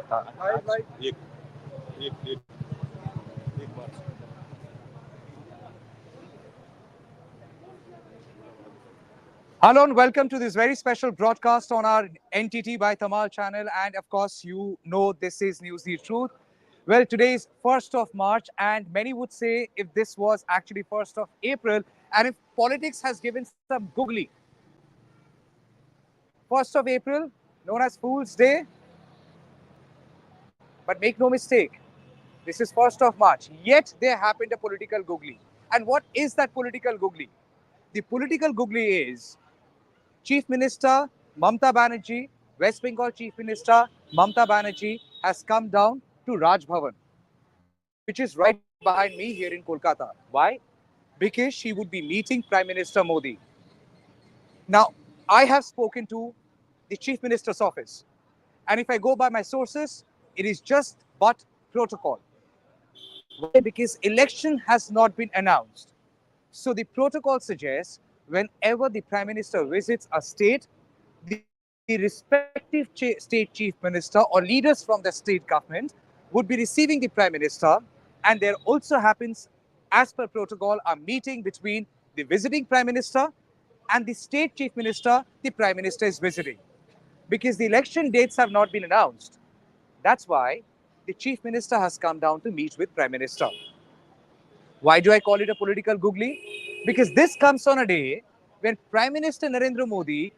Hello and welcome to this very special broadcast on our NTT by Tamal channel. And of course, you know this is News the Truth. Well, today is 1st of March, and many would say if this was actually 1st of April, and if politics has given some googly. 1st of April, known as Fool's Day, but make no mistake, this is 1st of March. Yet there happened a political googly. And what is that political googly? The political googly is Chief Minister Mamata Banerjee, West Bengal Chief Minister Mamata Banerjee has come down to Raj Bhavan, which is right behind me here in Kolkata. Why? Because she would be meeting Prime Minister Modi. Now, I have spoken to the Chief Minister's office, and if I go by my sources, it is just but protocol. Why? Because election has not been announced. So the protocol suggests whenever the Prime Minister visits a state, the respective state chief minister or leaders from the state government would be receiving the Prime Minister, and there also happens, as per protocol, a meeting between the visiting Prime Minister and the state chief minister the Prime Minister is visiting. Because the election dates have not been announced. That's why the Chief Minister has come down to meet with Prime Minister. Why do I call it a political googly? Because this comes on a day when Prime Minister Narendra Modi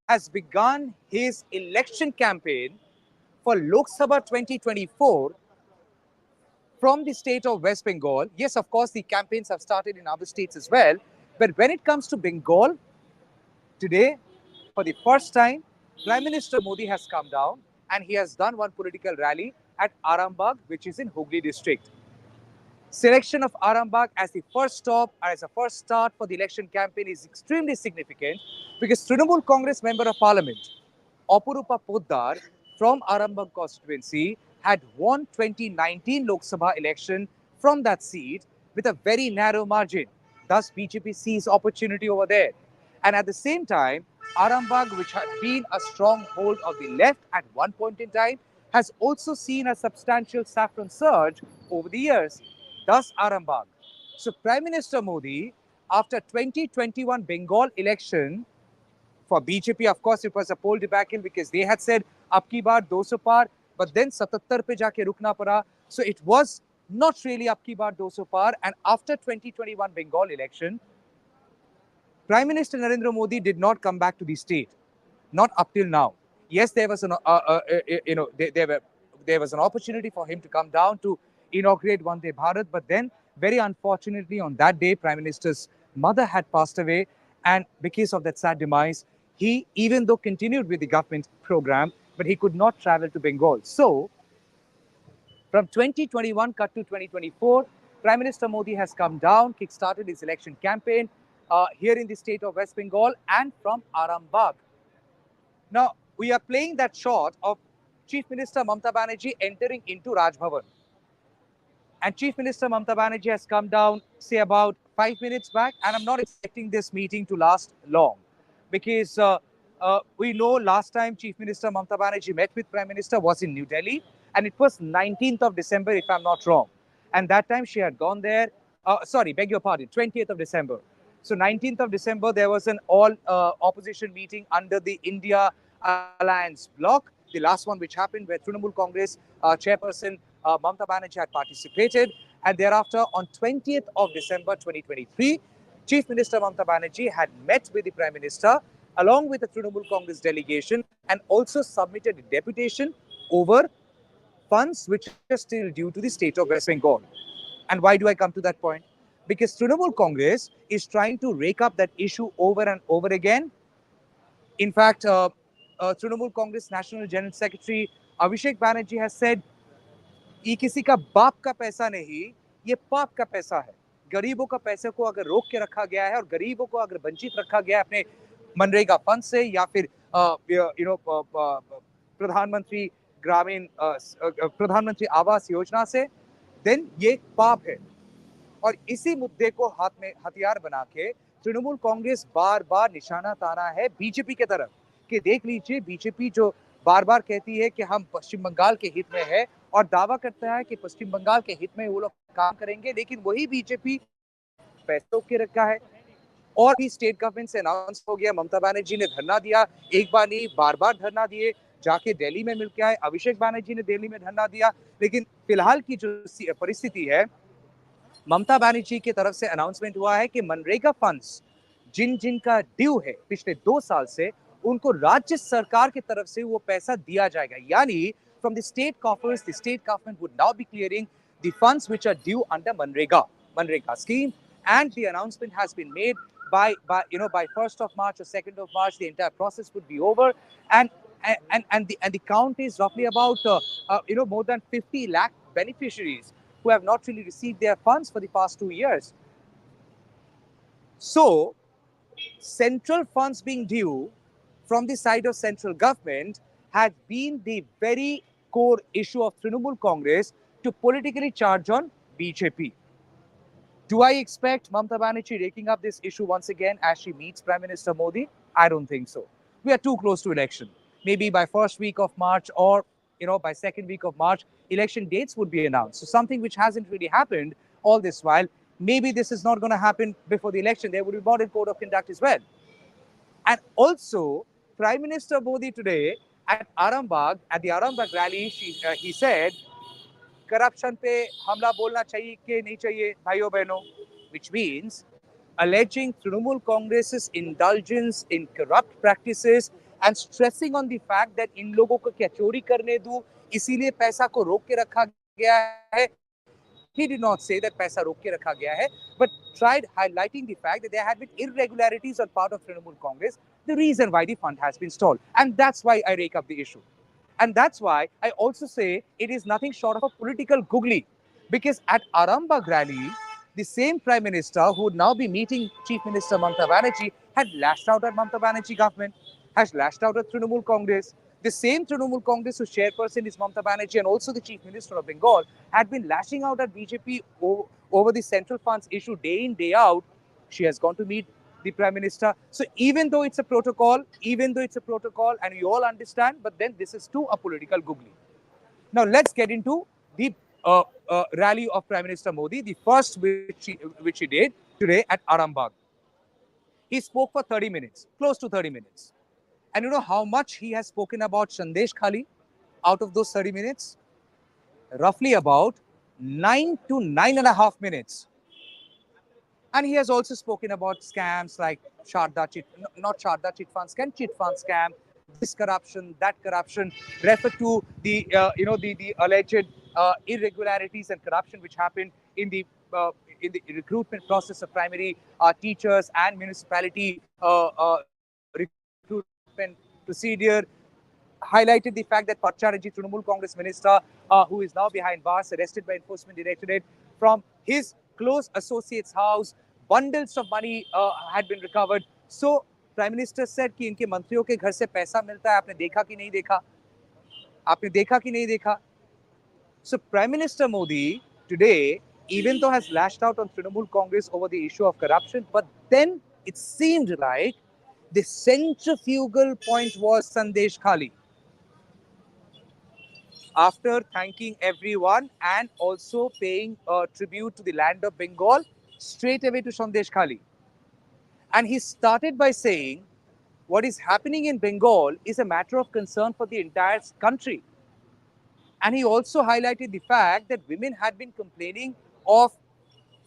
has begun his election campaign for Lok Sabha 2024 from the state of West Bengal. Yes, of course, the campaigns have started in other states as well. But when it comes to Bengal, today, for the first time, Prime Minister Modi has come down and he has done one political rally at Arambagh, which is in Hooghly district. Selection of Arambagh as the first stop, as a first start for the election campaign is extremely significant because Trinamool Congress Member of Parliament, Apurupa Poddar from Arambagh constituency had won 2019 Lok Sabha election from that seat with a very narrow margin. Thus, BJP sees opportunity over there. And at the same time, Arambagh, which had been a stronghold of the left at one point in time, has also seen a substantial saffron surge over the years. Thus, Arambagh. So, Prime Minister Modi, after 2021 Bengal election, for BJP, of course, it was a poll debacle because they had said, "Ab ki baar 200 par," but then 77 pe jaake rukna pada. So it was not really "Ab ki baar 200 par." And after 2021 Bengal election, Prime Minister Narendra Modi did not come back to the state, not up till now. Yes, there was there was an opportunity for him to come down to inaugurate Vande Bharat, but then, very unfortunately, on that day, Prime Minister's mother had passed away, and because of that sad demise, he, even though continued with the government program, but he could not travel to Bengal. So, from 2021 cut to 2024, Prime Minister Modi has come down, kick-started his election campaign here in the state of West Bengal and from Arambagh. Now, we are playing that shot of Chief Minister Mamata Banerjee entering into Raj Bhavan. And Chief Minister Mamata Banerjee has come down, say, about 5 minutes back. And I'm not expecting this meeting to last long because we know last time Chief Minister Mamata Banerjee met with Prime Minister was in New Delhi. And it was 19th of December, if I'm not wrong. And that time she had gone there. Sorry, beg your pardon, 20th of December. So 19th of December, there was an all opposition meeting under the India Alliance bloc, the last one which happened where Trinamool Congress chairperson Mamata Banerjee had participated. And thereafter, on 20th of December 2023, Chief Minister Mamata Banerjee had met with the Prime Minister along with the Trinamool Congress delegation and also submitted a deputation over funds which are still due to the state of West Bengal. And why do I come to that point? Because Trinamool Congress is trying to rake up that issue over and over again. In fact, Trinamool Congress National General Secretary Abhishek Banerjee has said, ये किसी का बाप का पैसा नहीं, ये पाप का पैसा है. गरीबों का पैसे को अगर रोक के रखा गया है और गरीबों को अगर वंचित रखा गया है अपने मनरेगा फंड से या फिर प्रधानमंत्री ग्रामीण प्रधानमंत्री आवास योजना से, देन ये पाप है. और इसी मुद्दे को हाथ में हथियार बना के तृणमूल कांग्रेस बार बार निशाना ताना है बीजेपी की तरफ कि देख लीजिए बीजेपी जो बार बार कहती है कि हम पश्चिम बंगाल के हित में है और दावा करता है कि पश्चिम बंगाल के हित में वो लोग काम करेंगे, लेकिन वही बीजेपी पैसे रोक के रखा है। और भी स्टेट गवर्नमेंट से अनाउंस हो गया, ममता बनर्जी ने धरना दिया, एक बार नहीं बार बार धरना दिए, जाके दिल्ली में मिलकर आए, अभिषेक बनर्जी ने दिल्ली में धरना दिया। लेकिन फिलहाल की जो परिस्थिति है, ममता बनर्जी की तरफ से अनाउंसमेंट हुआ है कि मनरेगा फंड्स जिन जिन का ड्यू है पिछले 2 साल से, उनको राज्य सरकार की तरफ से वो पैसा दिया जाएगा। यानी from the state coffers the state government would now be clearing the funds which are due under MNREGA scheme, and the announcement has been made by 1st of March or 2nd of March the entire process would be over, and the count is roughly about more than 50 lakh beneficiaries who have not really received their funds for the past 2 years. So, central funds being due from the side of central government had been the very core issue of Trinamool Congress to politically charge on BJP. Do I expect Mamata Banerjee raking up this issue once again as she meets Prime Minister Modi? I don't think so. We are too close to election. Maybe by first week of March or by second week of March, election dates would be announced. So something which hasn't really happened all this while. Maybe this is not going to happen before the election. There would be modern code of conduct as well. And also, Prime Minister Modi today at Arambagh, at the Arambagh rally, he said corruption पे हमला बोलना चाहिए कि नहीं चाहिए भाइयों बहनों, which means alleging Trinamool Congress's indulgence in corrupt practices and stressing on the fact that इन लोगों को क्या चोरी करने दूं, इसीलिए पैसा को रोक के रखा गया है. He did not say that पैसा रोक के रखा गया है, but tried highlighting the fact that there had been irregularities on part of Trinamool Congress, the reason why the fund has been stalled. And that's why I rake up the issue. And that's why I also say it is nothing short of a political googly. Because at Arambagh rally, the same Prime Minister who would now be meeting Chief Minister Mamata Banerjee had lashed out at Mamata Banerjee government, has lashed out at Trinamool Congress. The same Trinamool Congress whose chairperson is Mamata Banerjee and also the Chief Minister of Bengal had been lashing out at BJP over the central funds issue day in, day out. She has gone to meet the Prime Minister. So even though it's a protocol, and you all understand, but then this is too a political googly. Now let's get into the rally of Prime Minister Modi, the first which he did today at Arambagh. He spoke for 30 minutes, close to 30 minutes. And you know how much he has spoken about Sandeshkhali out of those 30 minutes? Roughly about 9 to 9.5 minutes. And he has also spoken about scams like not Sharda chit fund scam, chit fund scam, this corruption, that corruption, refer to the alleged irregularities and corruption which happened in the recruitment process of primary teachers and municipality recruitment procedure. Highlighted the fact that Parcharanjit, Trinamool Congress minister, who is now behind bars, arrested by Enforcement Directorate from his close associate's house, bundles of money had been recovered. So, Prime Minister said कि इनके मंत्रियों के घर से पैसा मिलता है, आपने देखा कि नहीं देखा? आपने देखा कि नहीं देखा? So, Prime Minister Modi today, even though has lashed out on Trinamool Congress over the issue of corruption, but then it seemed like the centrifugal point was Sandeshkhali. After thanking everyone and also paying tribute to the land of Bengal, straight away to Sandeshkhali. And he started by saying, what is happening in Bengal is a matter of concern for the entire country. And he also highlighted the fact that women had been complaining of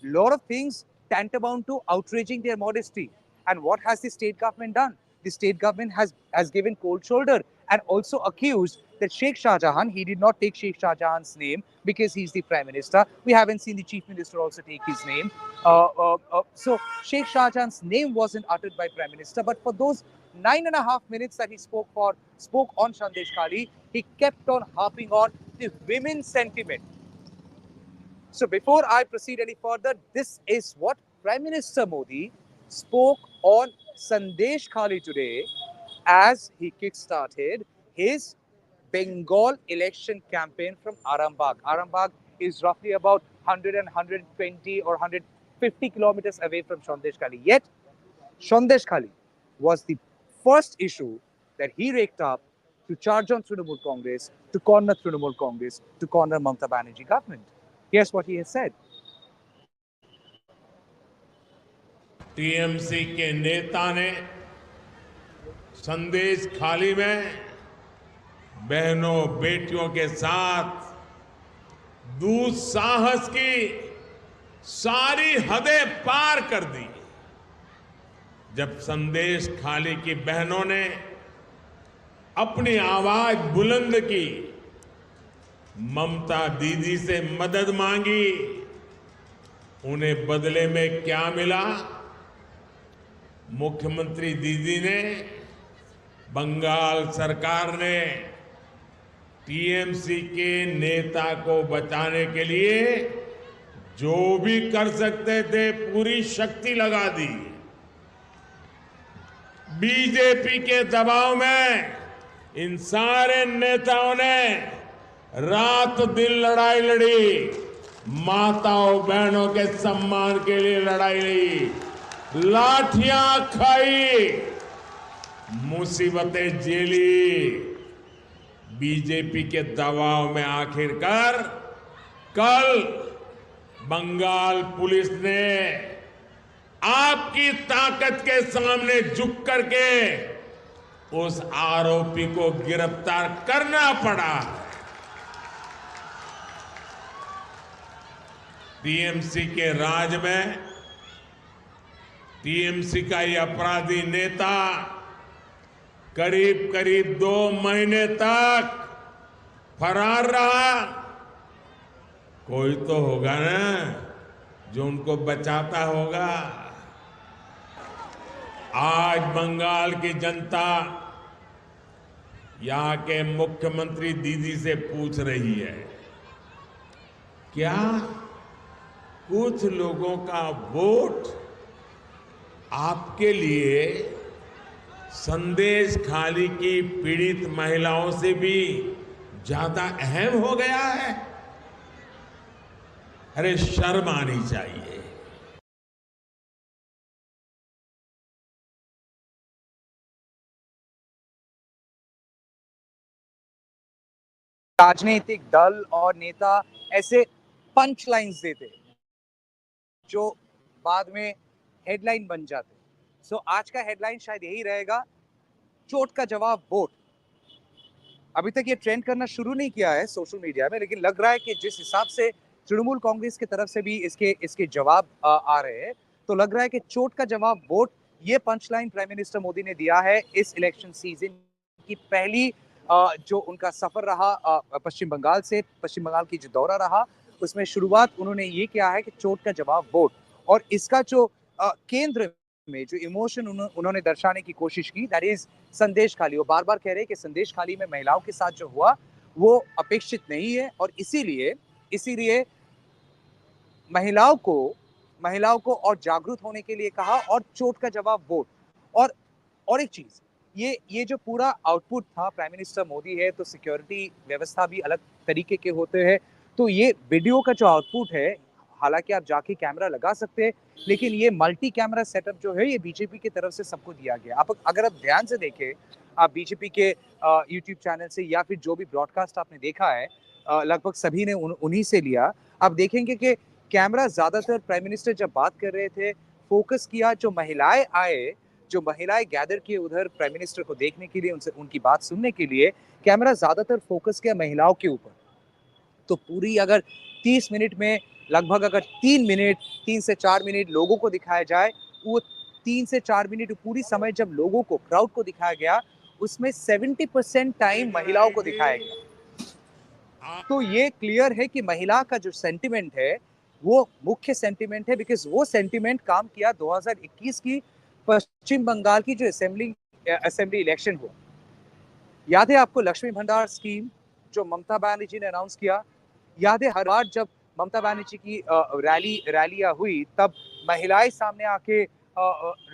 a lot of things tantamount to outraging their modesty. And what has the state government done? The state government has given cold shoulder and also accused that Sheikh Shah Jahan, he did not take Sheikh Shah Jahan's name because he's the prime minister. We haven't seen the chief minister also take his name. So Sheikh Shah Jahan's name wasn't uttered by prime minister, but for those 9.5 minutes that he spoke on Sandesh Khali, he kept on harping on the women's sentiment. So before I proceed any further, this is what Prime Minister Modi spoke on Sandesh Khali today as he kick-started his Bengal election campaign from Arambagh. Arambagh is roughly about 100 and 120 or 150 kilometers away from Sandesh Khali. Yet, Sandesh Khali was the first issue that he raked up to charge on Trinamool Congress, to corner Trinamool Congress, to corner Mamata Banerjee government. Here's what he has said. TMC के नेता ने संदेश खाली में बहनों बेटियों के साथ दुस्साहस की सारी हदें पार कर दी। जब संदेश खाली की बहनों ने अपनी आवाज बुलंद की, ममता दीदी से मदद मांगी, उन्हें बदले में क्या मिला? मुख्यमंत्री दीदी ने, बंगाल सरकार ने टीएमसी के नेता को बचाने के लिए जो भी कर सकते थे पूरी शक्ति लगा दी। बीजेपी के दबाव में इन सारे नेताओं ने रात दिन लड़ाई लड़ी, माताओं बहनों के सम्मान के लिए लड़ाई लड़ी, लाठियां खाई, मुसीबतें झेली। बीजेपी के दबाव में आखिरकार कल बंगाल पुलिस ने आपकी ताकत के सामने झुक करके उस आरोपी को गिरफ्तार करना पड़ा। टीएमसी के राज में टीएमसी का ये अपराधी नेता करीब करीब 2 महीने तक फरार रहा। कोई तो होगा ना जो उनको बचाता होगा। आज बंगाल की जनता यहां के मुख्यमंत्री दीदी से पूछ रही है, क्या कुछ लोगों का वोट आपके लिए संदेश खाली की पीड़ित महिलाओं से भी ज्यादा अहम हो गया है? अरे शर्म आनी चाहिए। राजनीतिक दल और नेता ऐसे पंच लाइन्स देते जो बाद में हेडलाइन बन जाते। सो आज का हेडलाइन शायद यही रहेगा, चोट का जवाब वोट। अभी तक ये ट्रेंड करना शुरू नहीं किया है सोशल मीडिया में, लेकिन लग रहा है कि जिस हिसाब से तृणमूल कांग्रेस की तरफ से भी इसके जवाब आ रहे हैं, तो लग रहा है कि चोट का जवाब वोट, ये पंचलाइन प्राइम मिनिस्टर मोदी ने दिया है इस इलेक्शन सीजन की पहली जो उनका सफर रहा पश्चिम बंगाल से, पश्चिम बंगाल की जो दौरा रहा, उसमें शुरुआत उन्होंने ये किया है कि चोट का जवाब वोट। और इसका जो केंद्र में जो इमोशन उन्होंने दर्शाने की कोशिश की, दैट इज संदेश खाली। वो बार बार कह रहे हैं कि संदेश खाली में महिलाओं के साथ जो हुआ वो अपेक्षित नहीं है, और इसीलिए महिलाओं को और जागरूक होने के लिए कहा, और चोट का जवाब वोट। और एक चीज, ये जो पूरा आउटपुट था, प्राइम मिनिस्टर मोदी है तो सिक्योरिटी व्यवस्था भी अलग तरीके के होते हैं, तो ये वीडियो का जो आउटपुट है, हालांकि आप जाके कैमरा लगा सकते हैं, लेकिन ये मल्टी कैमरा सेटअप जो है ये बीजेपी की तरफ से सबको दिया गया। आप अगर आप ध्यान से देखें, आप बीजेपी के यूट्यूब चैनल से या फिर जो भी ब्रॉडकास्ट आपने देखा है, लगभग सभी ने उन्हीं से लिया। आप देखेंगे कि कैमरा ज्यादातर प्राइम मिनिस्टर जब बात कर रहे थे फोकस किया, जो महिलाएं गैदर किए उधर प्राइम मिनिस्टर को देखने के लिए, उनसे उनकी बात सुनने के लिए, कैमरा ज्यादातर फोकस किया महिलाओं के ऊपर। तो पूरी अगर 30 मिनट में लगभग अगर 3 से 4 मिनट लोगों को दिखाया जाए, वो 3 से 4 मिनट पूरी समय जब लोगों को, क्राउड को दिखाया गया, उसमें 70% टाइम महिलाओं को दिखाया गया। तो ये क्लियर है कि महिला का जो सेंटिमेंट है वो मुख्य सेंटिमेंट है, बिकॉज वो सेंटिमेंट काम किया 2021 की पश्चिम बंगाल की जो असेंबली इलेक्शन हुआ। याद है आपको लक्ष्मी भंडार स्कीम जो ममता बनर्जी ने अनाउंस किया? याद है हर बार जब ममता बनर्जी की रैलियां हुई, तब महिलाएं सामने आके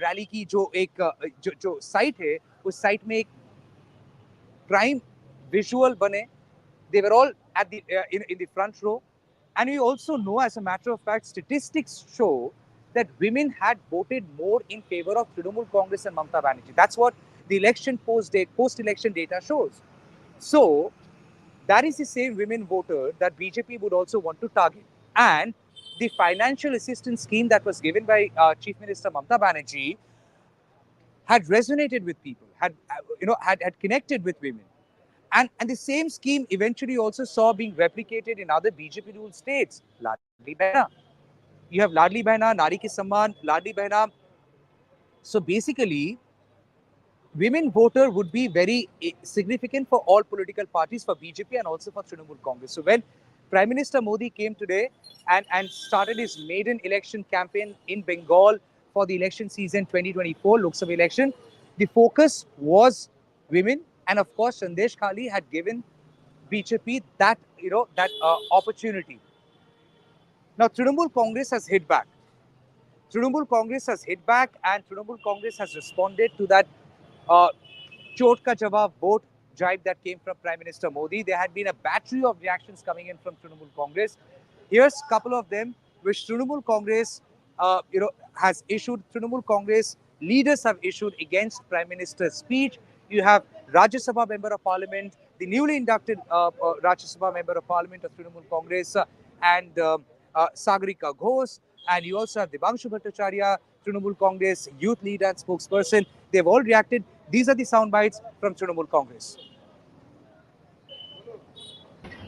रैली की जो साइट है, उस साइट में एक प्राइम विजुअल बने। They were all at in the front row, and we also know, as a matter of fact, statistics show that women had voted more in favor of Trinamool Congress and Mamata Banerjee. That's what the post-election data shows. So that is the same women voter that BJP would also want to target. And the financial assistance scheme that was given by Chief Minister Mamata Banerjee had resonated with people, had connected with women. And the same scheme eventually also saw being replicated in other BJP ruled states. Ladli Behna. You have Ladli Behna, Nari Ki Samman, Ladli Behna. So basically, women voter would be very significant for all political parties, for BJP and also for Trinamool Congress. So when Prime Minister Modi came today and started his maiden election campaign in Bengal for the election season 2024 Lok Sabha election, the focus was women, and of course Sandeshkhali had given BJP that opportunity. Now Trinamool Congress has hit back. Trinamool Congress has hit back, and Trinamool Congress has responded to that uh, chot ka jawab vote drive that came from Prime Minister Modi. There had been a battery of reactions coming in from Trinamool Congress. Here's a couple of them, which Trinamool Congress, has issued. Trinamool Congress leaders have issued against Prime Minister's speech. You have Rajya Sabha Member of Parliament, the newly inducted Rajya Sabha Member of Parliament of Trinamool Congress, and Sagarika Ghosh. And you also have Devanshu Bhattacharya, Trinamool Congress youth leader and spokesperson. They've all reacted. These are the sound bites from Trinamool Congress.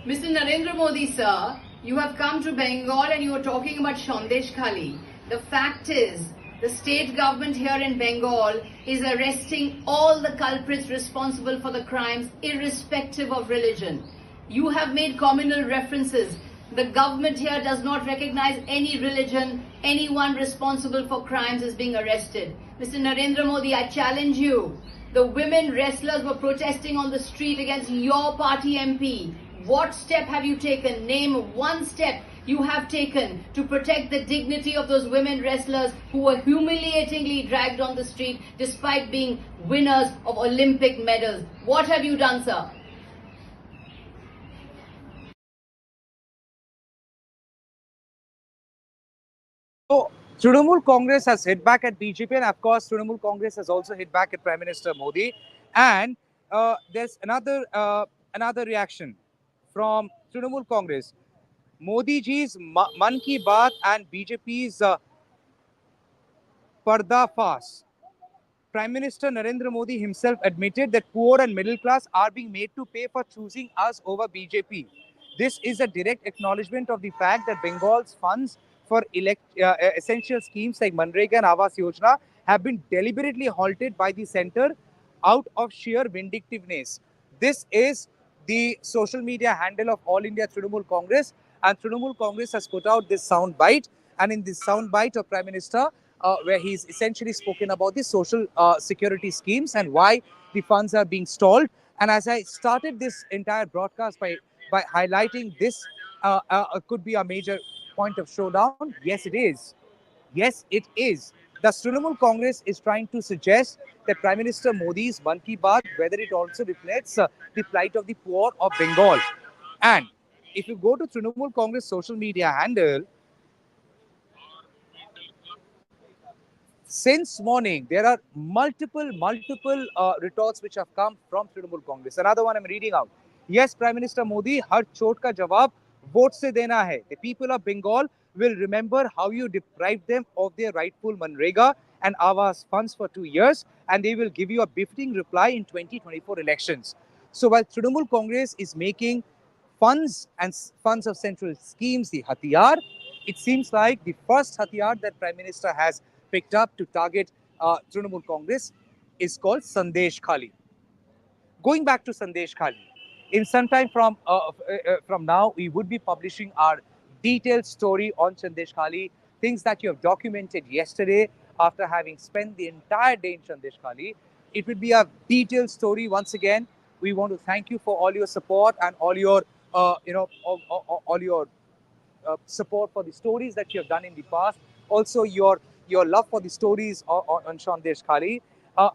Mr. Narendra Modi, sir, you have come to Bengal and you are talking about Sandeshkhali. The fact is, the state government here in Bengal is arresting all the culprits responsible for the crimes, irrespective of religion. You have made communal references. The government here does not recognize any religion. Anyone responsible for crimes is being arrested. Mr. Narendra Modi, I challenge you. The women wrestlers were protesting on the street against your party MP. What step have you taken? Name one step you have taken to protect the dignity of those women wrestlers who were humiliatingly dragged on the street despite being winners of Olympic medals. What have you done, sir? So Trinamool Congress has hit back at BJP, and of course, Trinamool Congress has also hit back at Prime Minister Modi. And there's another reaction from Trinamool Congress. Modi ji's Man Ki Baat and BJP's Parda Fas. Prime Minister Narendra Modi himself admitted that poor and middle class are being made to pay for choosing us over BJP. This is a direct acknowledgement of the fact that Bengal's funds for essential schemes like Manrega and Awas Yojana have been deliberately halted by the centre out of sheer vindictiveness. This is the social media handle of All India Trinamool Congress, and Trinamool Congress has put out this sound bite. And in this sound bite of Prime Minister, where he's essentially spoken about the social security schemes and why the funds are being stalled. And as I started this entire broadcast by highlighting this could be a major point of showdown, yes, it is. Yes, it is. The Trinamool Congress is trying to suggest that Prime Minister Modi's Man Ki Baat, whether it also reflects the plight of the poor of Bengal. And if you go to Trinamool Congress social media handle, since morning, there are multiple retorts which have come from Trinamool Congress. Another one I'm reading out. Yes, Prime Minister Modi, har chot ka jawab vote se dena hai. The people of Bengal will remember how you deprived them of their rightful Manrega and Awas funds for 2 years, and they will give you a befitting reply in 2024 elections. So while Trinamool Congress is making funds and funds of central schemes the hatiyar, it seems like the first hatiyar that Prime Minister has picked up to target Trinamool Congress is called Sandeshkhali. Going back to Sandeshkhali, in some time from now, we would be publishing our detailed story on Sandeshkhali, things that you have documented yesterday after having spent the entire day in Sandeshkhali. It will be a detailed story once again. We want to thank you for all your support and all your, all your support for the stories that you have done in the past. Also, your love for the stories on Sandesh Khali.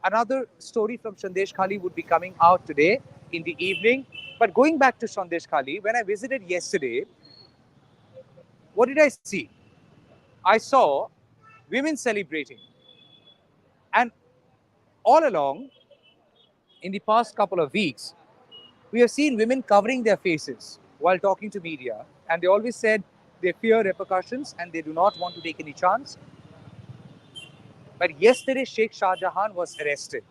Another story from Sandesh Khali would be coming out today in the evening. But going back to Sandesh Khali, when I visited yesterday, what did I see? I saw women celebrating. And all along, in the past couple of weeks, We have seen women covering their faces while talking to media, and they always said they fear repercussions and they do not want to take any chance. But yesterday, Sheikh Shah Jahan was arrested.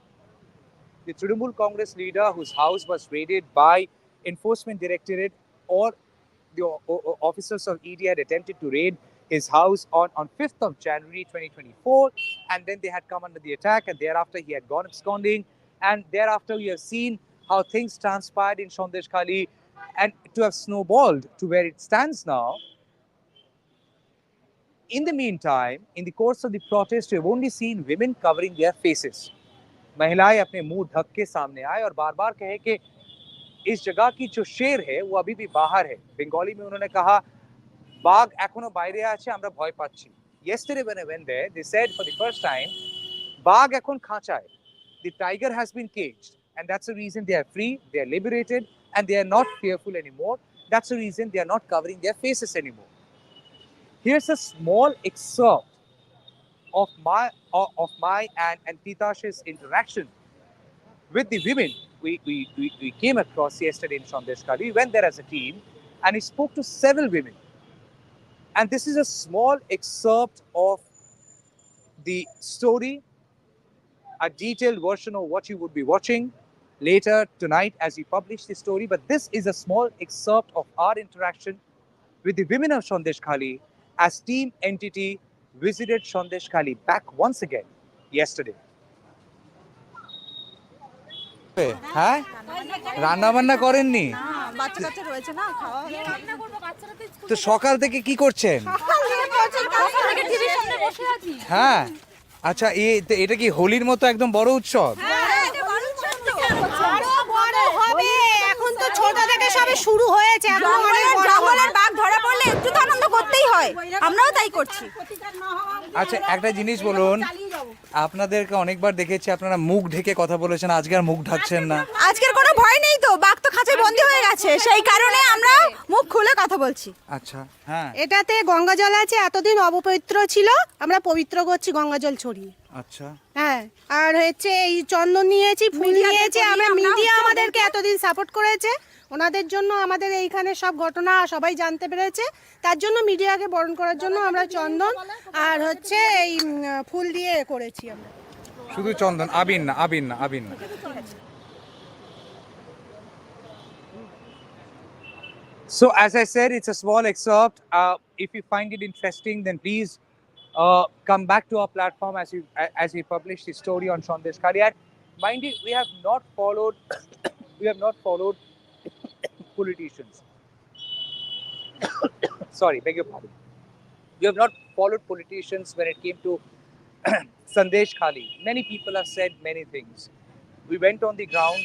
The Trinamool Congress leader, whose house was raided by Enforcement Directorate, or the officers of ED had attempted to raid his house on 5th of January 2024, and then they had come under the attack, and thereafter he had gone absconding, and thereafter we have seen how things transpired in Sandeshkhali, and to have snowballed to where it stands now. In the meantime, in the course of the protest, we have only seen women covering their faces. महिलाएं अपने मुंह ढक के सामने आए और बार बार कहे कि इस जगह की जो शेर है वो अभी भी बाहर है। बंगाली में उन्होंने कहा বাঘ এখনো বাইরে আছে আমরা ভয় পাচ্ছি। Yesterday when I went there, they said for the first time, বাঘ এখন খাঁচায়। The tiger has been caged, and that's the reason they are free, they are liberated, and they are not fearful anymore. That's the reason they are not covering their faces anymore. Here's a small excerpt of my and Pitash's interaction with the women we came across yesterday in Sandeshkhali. We went there as a team, and we spoke to several women. And this is a small excerpt of the story, a detailed version of what you would be watching later tonight as we publish the story. But this is a small excerpt of our interaction with the women of Sandeshkhali as team entity visited Sandeshkhali back once again yesterday. হ্যাঁ রান্না বান্না করেননি বাচ্চা কাচ্চা রয়েছে না খাওয়া তো সকাল থেকে কি করছেন হ্যাঁ আচ্ছা এটা কি হোলির মতো একদম বড় উৎসব এখন তো ছোট থেকে সবে শুরু হয়েছে জঙ্গলের বাঘ ধরা পড়লে একটু তো আনন্দ করতেই হয় আমরাও তাই করছি আচ্ছা একটা জিনিস বলুন আপনাদেরকে অনেকবার দেখেছি আপনারা মুখ ঢেকে কথা বলেছেন আজকে আর মুখ ঢাকছেন না আজকের কোনো ভয় নেই তো বাঘ তো খাঁচায় বন্দি হয়ে গেছে সেই কারণে আমরা মুখ খুলে কথা বলছি আচ্ছা হ্যাঁ এটাতে গঙ্গা জল আছে এতদিন অপবিত্র ছিল আমরা পবিত্র করছি গঙ্গা জল ছড়িয়ে আচ্ছা হ্যাঁ আর হচ্ছে এই চন্দন নিয়েছি ফুল নিয়েছি আমরা মিডিয়া আমাদেরকে এতদিন সাপোর্ট করেছে ওনাদের জন্য আমাদের এইখানে সব ঘটনা সবাই জানতে পেরেছে তার জন্য মিডিয়াকে বরণ করার জন্য আমরা চন্দন আর হচ্ছে এই ফুল দিয়ে করেছি আমরা শুধু চন্দন আবির না So as I said, it's a small excerpt. If you find it interesting, then please come back to our platform as we publish the story on Sandeshkhali. And mind you, we have not followed politicians. Sorry, beg your pardon. We have not followed politicians when it came to Sandeshkhali. Many people have said many things. We went on the ground,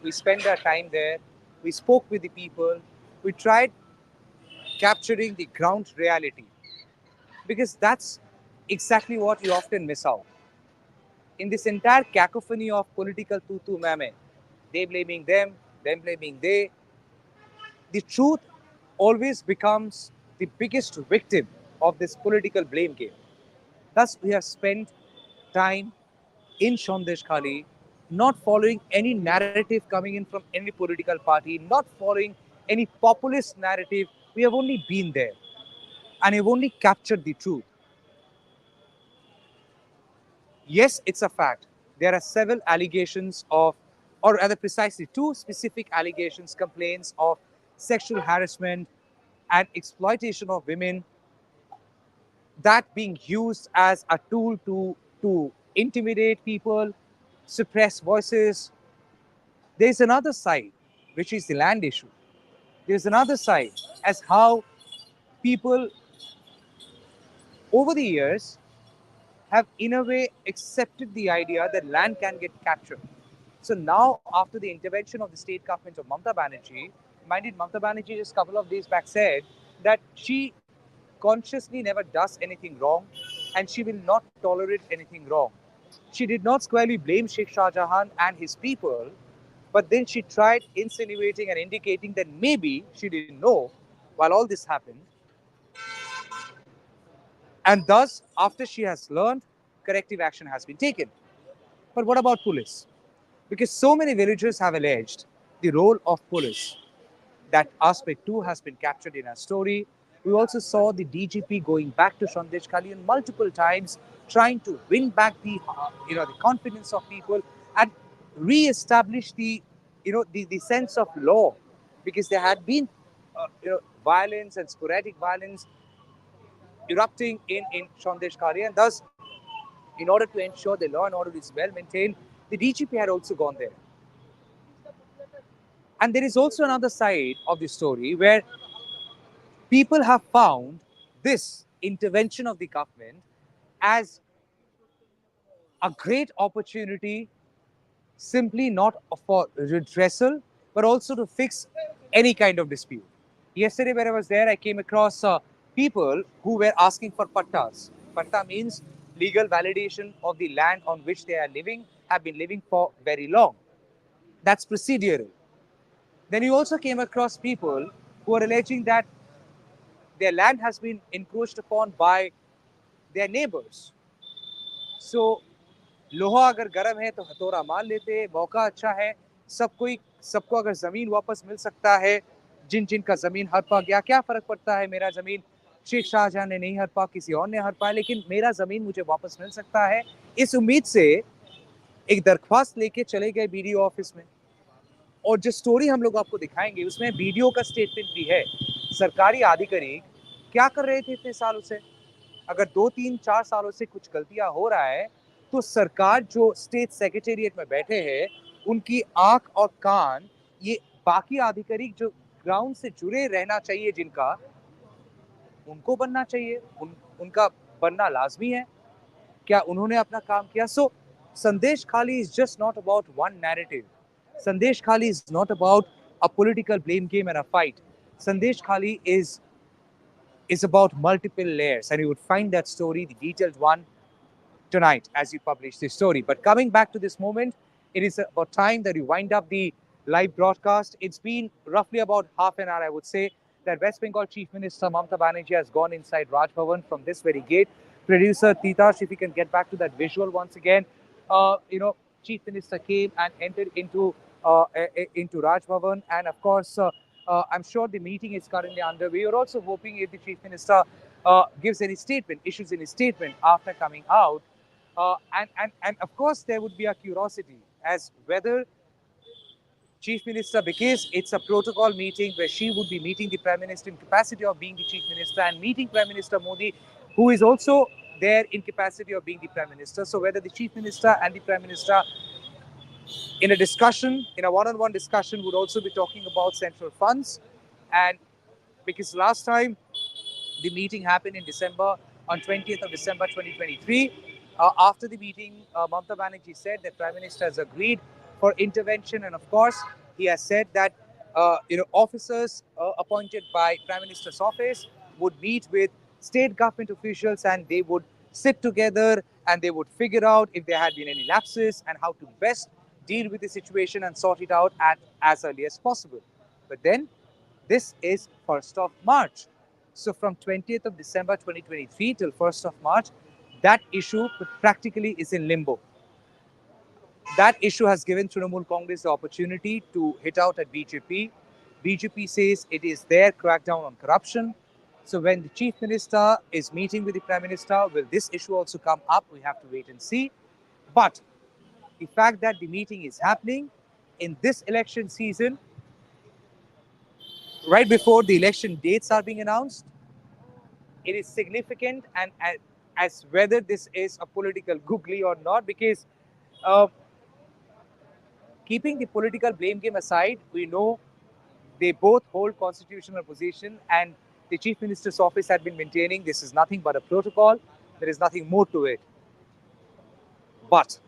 we spent our time there, we spoke with the people, we tried capturing the ground reality. Because that's exactly what you often miss out. In this entire cacophony of political tutu mame, they blaming them blaming they, the truth always becomes the biggest victim of this political blame game. Thus, we have spent time in Sandeshkhali not following any narrative coming in from any political party, not following any populist narrative. We have only been there and we have only captured the truth. Yes, it's a fact. There are several allegations of, or rather precisely two specific allegations, complaints of sexual harassment and exploitation of women, that being used as a tool to intimidate people, suppress voices. There's another side, which is the land issue. There's another side as how people over the years have in a way accepted the idea that land can get captured. So now, after the intervention of the state government of Mamata Banerjee, minded Mamata Banerjee just a couple of days back said that she consciously never does anything wrong and she will not tolerate anything wrong. She did not squarely blame Sheikh Shah Jahan and his people, but then she tried insinuating and indicating that maybe she didn't know while all this happened. And thus, after she has learned, corrective action has been taken. But what about police? Because so many villagers have alleged the role of police. That aspect too has been captured in our story. We also saw the DGP going back to Sandeshkhali and multiple times trying to win back the the confidence of people and re-establish the sense of law, because there had been violence and sporadic violence erupting in Sandeshkhali, and thus in order to ensure the law and order is well maintained, the DGP had also gone there. And there is also another side of the story where people have found this intervention of the government as a great opportunity, simply not for redressal, but also to fix any kind of dispute. Yesterday, when I was there, I came across people who were asking for pattas. Patta means legal validation of the land on which they are living, have been living for very long. That's procedural. Then you also came across people who are alleging that their land has been encroached upon by their neighbors. So लोहा अगर गर्म है तो हथौड़ा मार लेते हैं, मौका अच्छा है, सबको अगर जमीन वापस मिल सकता है, जिन जिन का जमीन हड़पा गया, क्या फर्क पड़ता है, मेरा जमीन शेख शाहजहां ने नहीं हड़पा, किसी और ने हड़पा, लेकिन मेरा जमीन मुझे वापस मिल सकता है, इस उम्मीद से एक दरख्वास्त लेके चले गए बीडीओ ऑफिस में। और जो स्टोरी हम लोग आपको दिखाएंगे उसमें बीडीओ का स्टेटमेंट भी है। सरकारी अधिकारी क्या कर रहे थे इतने सालों से? अगर 2 3 4 सालों से कुछ गलतियां हो रहा है तो सरकार जो स्टेट सेक्रेटेरिएट में बैठे हैं उनकी आंख और कान ये बाकी अधिकारी जो ग्राउंड से जुड़े रहना चाहिए जिनका, उनको बनना चाहिए, उनका बनना लाजमी है। क्या उन्होंने अपना काम किया? सो संदेश खाली is just not about one narrative. Sandesh Khali is not about a political blame game and a fight. Sandesh Khali is about multiple layers, and you would find that story, the detailed one, tonight as you publish this story. But coming back to this moment, it is about time that you wind up the live broadcast. It's been roughly about half an hour, I would say, that West Bengal Chief Minister Mamata Banerjee has gone inside Raj Bhavan from this very gate. Producer Titash, if you can get back to that visual once again. Chief Minister came and entered into Raj Bhavan, and of course, I'm sure the meeting is currently underway. We're also hoping if the Chief Minister gives any statement, issues any statement after coming out. And of course, there would be a curiosity as whether Chief Minister, because it's a protocol meeting where she would be meeting the Prime Minister in capacity of being the Chief Minister and meeting Prime Minister Modi, who is also there in capacity of being the Prime Minister. So whether the Chief Minister and the Prime Minister in a discussion, in a one-on-one discussion, would also be talking about central funds. And because last time the meeting happened in December, on 20th of December 2023. After the meeting, Mamata Banerjee said that Prime Minister has agreed for intervention, and of course, he has said that officers appointed by Prime Minister's office would meet with state government officials, and they would sit together and they would figure out if there had been any lapses and how to best deal with the situation and sort it out at as early as possible. But then, this is 1st of March. So from 20th of December 2023 till 1st of March, that issue practically is in limbo. That issue has given Trinamool Congress the opportunity to hit out at BJP. BJP says it is their crackdown on corruption. So when the Chief Minister is meeting with the Prime Minister, will this issue also come up? We have to wait and see. But the fact that the meeting is happening in this election season, right before the election dates are being announced, it is significant, and as whether this is a political googly or not, because uh, keeping the political blame game aside, we know they both hold constitutional position, and the Chief Minister's office had been maintaining this is nothing but a protocol. There is nothing more to it. But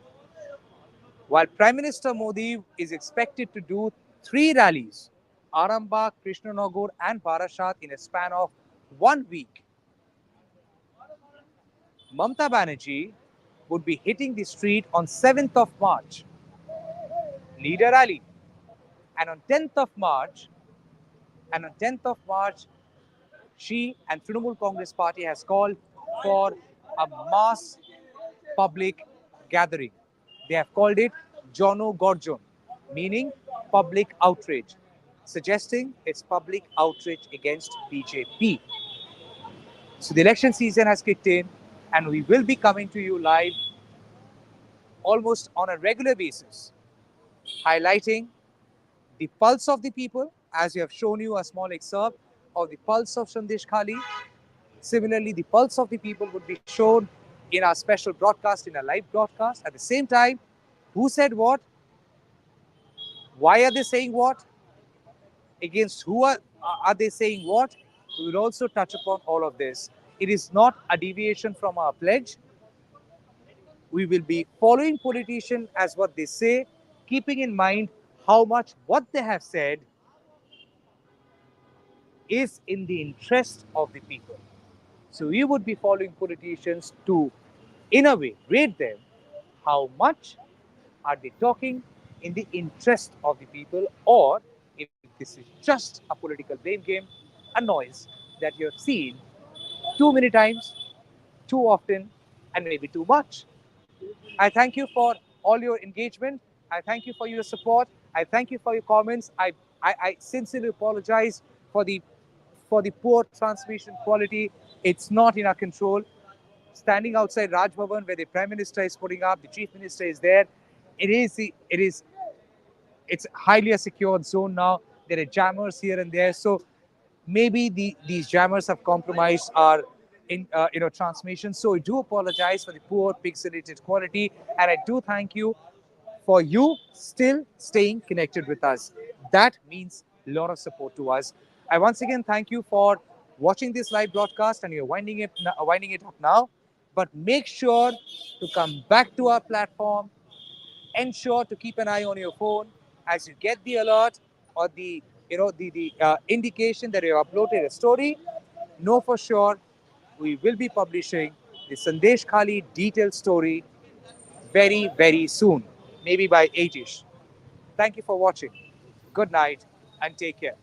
while Prime Minister Modi is expected to do 3 rallies, Arambagh, Krishnanagar and Barashat in a span of 1 week, Mamata Banerjee would be hitting the street on 7th of March, lead a rally. And on 10th of March, she and Trinamool Congress Party has called for a mass public gathering. They have called it Jono Gorjon, meaning public outrage, suggesting it's public outrage against BJP. So the election season has kicked in, and we will be coming to you live almost on a regular basis, highlighting the pulse of the people, as we have shown you a small excerpt of the pulse of Sandeshkhali. Similarly, the pulse of the people would be shown in our special broadcast, in a live broadcast. At the same time, who said what? Why are they saying what? Against who are they saying what? We will also touch upon all of this. It is not a deviation from our pledge. We will be following politicians as what they say, keeping in mind how much what they have said is in the interest of the people. So we would be following politicians to, in a way, rate them how much are they talking in the interest of the people, or if this is just a political blame game, a noise that you have seen too many times, too often, and maybe too much. I thank you for all your engagement. I thank you for your support. I thank you for your comments. I sincerely apologize for the poor transmission quality. It's not in our control. Standing outside Raj Bhavan, where the Prime Minister is putting up, the Chief Minister is there. It's highly a secured zone now. There are jammers here and there, so maybe these jammers have compromised our transmission. So I do apologize for the poor pixelated quality, and I do thank you for you still staying connected with us. That means a lot of support to us. I once again thank you for watching this live broadcast, and you're winding it up now. But make sure to come back to our platform. Ensure to keep an eye on your phone as you get the alert or the indication that you have uploaded a story. Know for sure we will be publishing the Sandesh Khali detailed story very soon, maybe by 8ish. Thank you for watching. Good night and take care.